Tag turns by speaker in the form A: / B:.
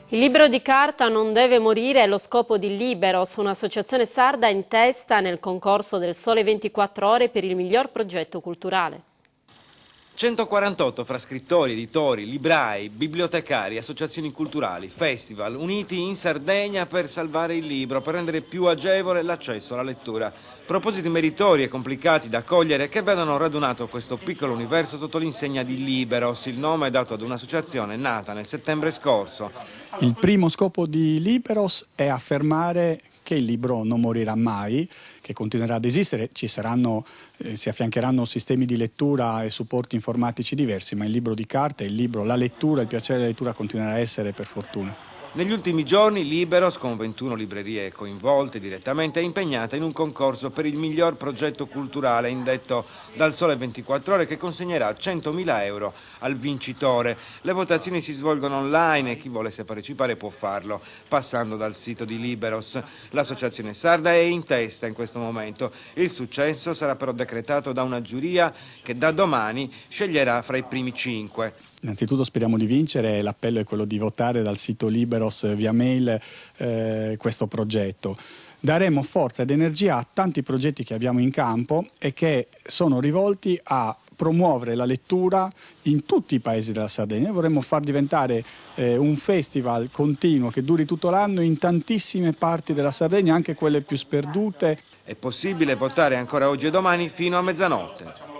A: Il libro di carta non deve morire è lo scopo di Liberos, un'associazione sarda in testa nel concorso del Sole 24 Ore per il miglior progetto culturale.
B: 148 fra scrittori, editori, librai, bibliotecari, associazioni culturali, festival, uniti in Sardegna per salvare il libro, per rendere più agevole l'accesso alla lettura. Propositi meritori e complicati da cogliere che vedono radunato questo piccolo universo sotto l'insegna di Liberos, il nome dato ad un'associazione nata nel settembre scorso.
C: Il primo scopo di Liberos è affermare che il libro non morirà mai, che continuerà ad esistere, si affiancheranno sistemi di lettura e supporti informatici diversi, ma il libro di carta, la lettura, il piacere della lettura continuerà a essere, per fortuna.
B: Negli ultimi giorni Liberos, con 21 librerie coinvolte direttamente, è impegnata in un concorso per il miglior progetto culturale indetto dal Sole 24 Ore che consegnerà 100.000 euro al vincitore. Le votazioni si svolgono online e chi volesse partecipare può farlo passando dal sito di Liberos. L'associazione sarda è in testa in questo momento. Il successo sarà però decretato da una giuria che da domani sceglierà fra i primi 5.
C: Innanzitutto speriamo di vincere, l'appello è quello di votare dal sito Liberos via mail questo progetto. Daremo forza ed energia a tanti progetti che abbiamo in campo e che sono rivolti a promuovere la lettura in tutti i paesi della Sardegna. Vorremmo far diventare un festival continuo che duri tutto l'anno in tantissime parti della Sardegna, anche quelle più sperdute.
B: È possibile votare ancora oggi e domani fino a mezzanotte.